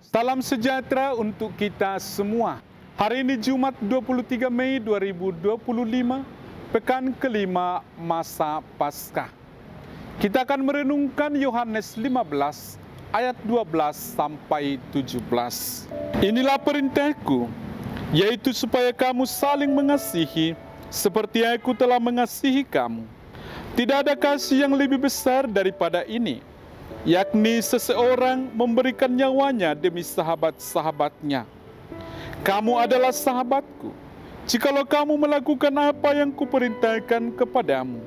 Salam sejahtera untuk kita semua. Hari ini Jumat 23 Mei 2025, pekan kelima masa Paskah. Kita akan merenungkan Yohanes 15 ayat 12 sampai 17. Inilah perintahku, yaitu supaya kamu saling mengasihi seperti aku telah mengasihi kamu. Tidak ada kasih yang lebih besar daripada ini, yakni seseorang memberikan nyawanya demi sahabat-sahabatnya. Kamu adalah sahabatku, jikalau kamu melakukan apa yang kuperintahkan kepadamu.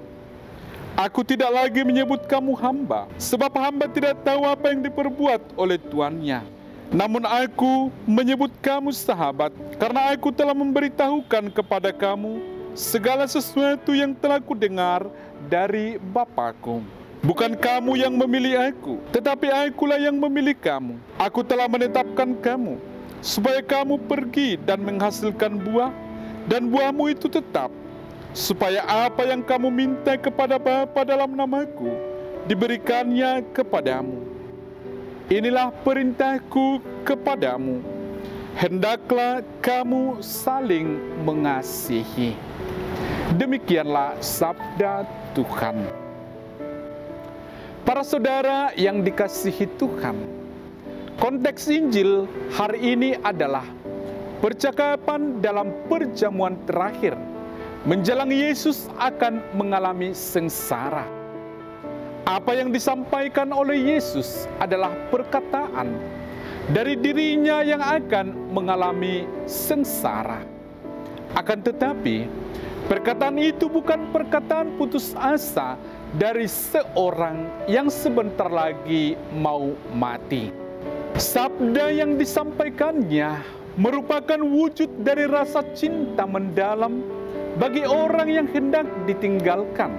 Aku tidak lagi menyebut kamu hamba, sebab hamba tidak tahu apa yang diperbuat oleh tuannya. Namun aku menyebut kamu sahabat, karena aku telah memberitahukan kepada kamu segala sesuatu yang telah kudengar dari Bapa-Ku. Bukan kamu yang memilih aku, tetapi akulah yang memilih kamu. Aku telah menetapkan kamu, supaya kamu pergi dan menghasilkan buah, dan buahmu itu tetap, supaya apa yang kamu minta kepada Bapa dalam namaku, diberikannya kepadamu. Inilah perintahku kepadamu, hendaklah kamu saling mengasihi. Demikianlah sabda Tuhan. Para saudara yang dikasihi Tuhan, konteks Injil hari ini adalah percakapan dalam perjamuan terakhir menjelang Yesus akan mengalami sengsara. Apa yang disampaikan oleh Yesus adalah perkataan dari dirinya yang akan mengalami sengsara. Akan tetapi, perkataan itu bukan perkataan putus asa dari seorang yang sebentar lagi mau mati. Sabda yang disampaikannya merupakan wujud dari rasa cinta mendalam bagi orang yang hendak ditinggalkan,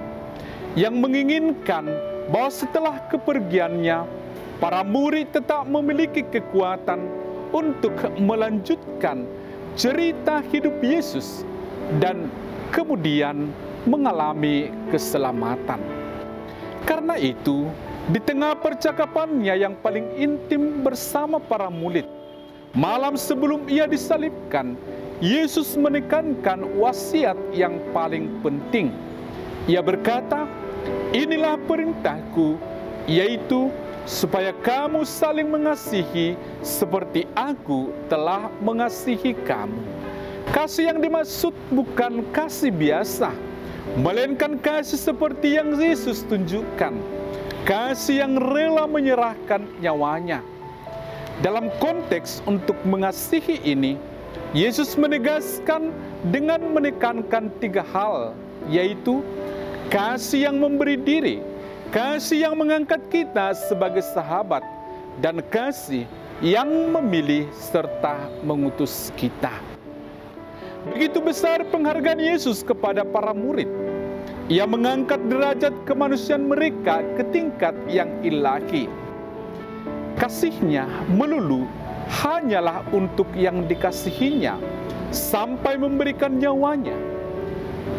yang menginginkan bahwa setelah kepergiannya, para murid tetap memiliki kekuatan untuk melanjutkan cerita hidup Yesus dan kemudian mengalami keselamatan. Karena itu, di tengah percakapannya yang paling intim bersama para murid, malam sebelum ia disalibkan, Yesus menekankan wasiat yang paling penting. Ia berkata, inilah perintahku, yaitu supaya kamu saling mengasihi seperti aku telah mengasihi kamu. Kasih yang dimaksud bukan kasih biasa, melainkan kasih seperti yang Yesus tunjukkan. Kasih yang rela menyerahkan nyawanya. Dalam konteks untuk mengasihi ini, Yesus menegaskan dengan menekankan 3 hal, yaitu kasih yang memberi diri, kasih yang mengangkat kita sebagai sahabat, dan kasih yang memilih serta mengutus kita. Begitu besar penghargaan Yesus kepada para murid. Ia mengangkat derajat kemanusiaan mereka ke tingkat yang ilahi. Kasihnya melulu hanyalah untuk yang dikasihinya, sampai memberikan nyawanya.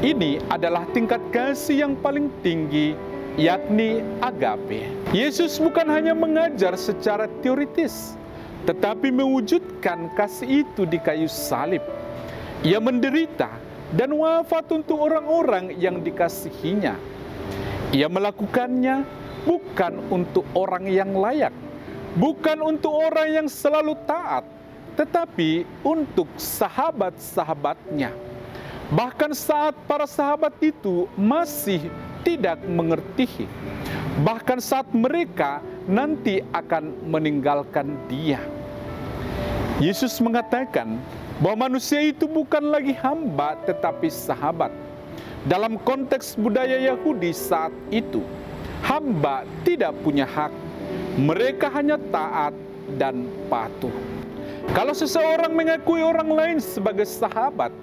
Ini adalah tingkat kasih yang paling tinggi, yakni agape. Yesus bukan hanya mengajar secara teoritis, tetapi mewujudkan kasih itu di kayu salib. Ia menderita dan wafat untuk orang-orang yang dikasihinya. Ia melakukannya bukan untuk orang yang layak, bukan untuk orang yang selalu taat, tetapi untuk sahabat-sahabatnya. Bahkan saat para sahabat itu masih tidak mengerti, bahkan saat mereka nanti akan meninggalkan Dia. Yesus mengatakan bahwa manusia itu bukan lagi hamba tetapi sahabat. Dalam konteks budaya Yahudi saat itu, hamba tidak punya hak. Mereka hanya taat dan patuh. Kalau seseorang mengakui orang lain sebagai sahabat,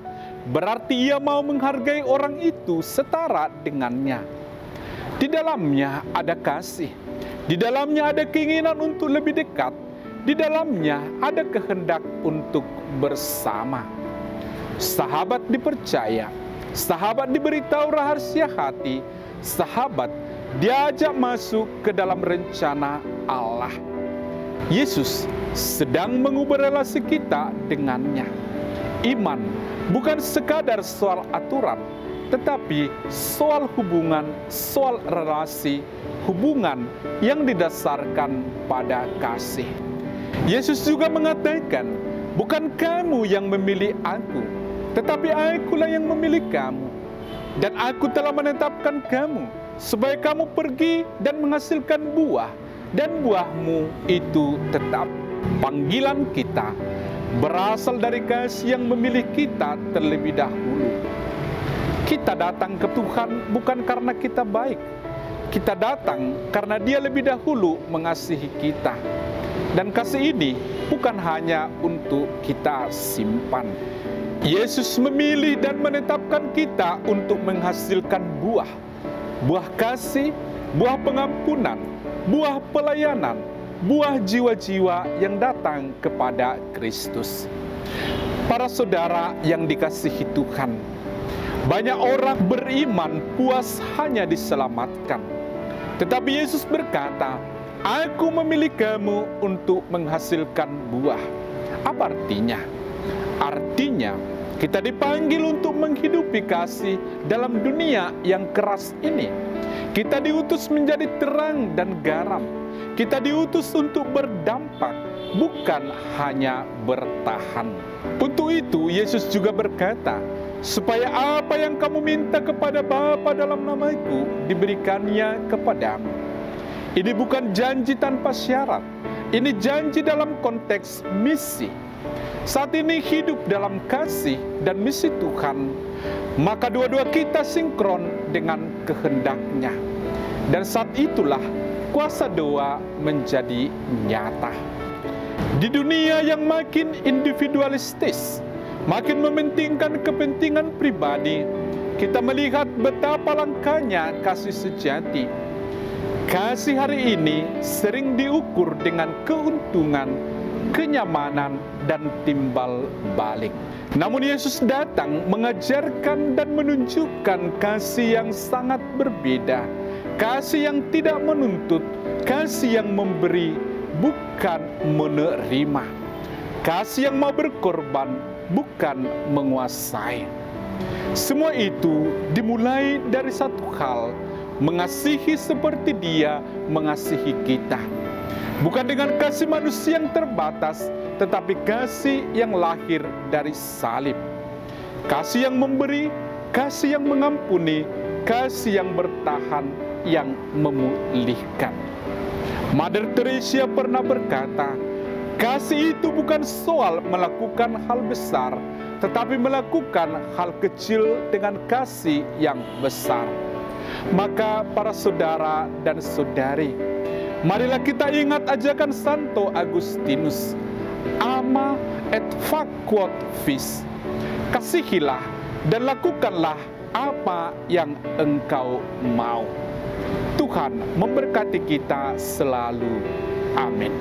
berarti ia mau menghargai orang itu setara dengannya. Di dalamnya ada kasih, di dalamnya ada keinginan untuk lebih dekat, di dalamnya ada kehendak untuk bersama. Sahabat dipercaya, sahabat diberitahu rahasia hati, sahabat diajak masuk ke dalam rencana Allah. Yesus sedang mengubah relasi kita dengannya. Iman bukan sekadar soal aturan, tetapi soal hubungan, soal relasi, hubungan yang didasarkan pada kasih. Yesus juga mengatakan, bukan kamu yang memilih aku, tetapi akulah yang memilih kamu. Dan aku telah menetapkan kamu, supaya kamu pergi dan menghasilkan buah, dan buahmu itu tetap. Panggilan kita berasal dari kasih yang memilih kita terlebih dahulu. Kita datang ke Tuhan bukan karena kita baik. Kita datang karena Dia lebih dahulu mengasihi kita. Dan kasih ini bukan hanya untuk kita simpan. Yesus memilih dan menetapkan kita untuk menghasilkan buah. Buah kasih, buah pengampunan, buah pelayanan, buah jiwa-jiwa yang datang kepada Kristus. Para saudara yang dikasihi Tuhan, banyak orang beriman puas hanya diselamatkan. Tetapi Yesus berkata, aku memilih kamu untuk menghasilkan buah. Apa artinya? Artinya, kita dipanggil untuk menghidupi kasih dalam dunia yang keras ini. Kita diutus menjadi terang dan garam. Kita diutus untuk berdampak, bukan hanya bertahan. Untuk itu, Yesus juga berkata, supaya apa yang kamu minta kepada Bapa dalam namaku, diberikannya kepadamu. Ini bukan janji tanpa syarat. Ini janji dalam konteks misi. Saat ini hidup dalam kasih dan misi Tuhan, maka dua-dua kita sinkron dengan kehendaknya. Dan saat itulah kuasa doa menjadi nyata. Di dunia yang makin individualistis, makin mementingkan kepentingan pribadi, kita melihat betapa langkanya kasih sejati. Kasih hari ini sering diukur dengan keuntungan, kenyamanan, dan timbal balik. Namun Yesus datang mengajarkan dan menunjukkan kasih yang sangat berbeda. Kasih yang tidak menuntut, kasih yang memberi, bukan menerima. Kasih yang mau berkorban, bukan menguasai. Semua itu dimulai dari satu hal, mengasihi seperti Dia mengasihi kita. Bukan dengan kasih manusia yang terbatas, tetapi kasih yang lahir dari salib. Kasih yang memberi, kasih yang mengampuni, kasih yang bertahan, yang memulihkan. Mother Teresa pernah berkata, kasih itu bukan soal melakukan hal besar, tetapi melakukan hal kecil dengan kasih yang besar. Maka para saudara dan saudari, marilah kita ingat ajakan Santo Agustinus, ama et facuot vis. Kasihilah dan lakukanlah apa yang engkau mau. Tuhan memberkati kita selalu. Amin.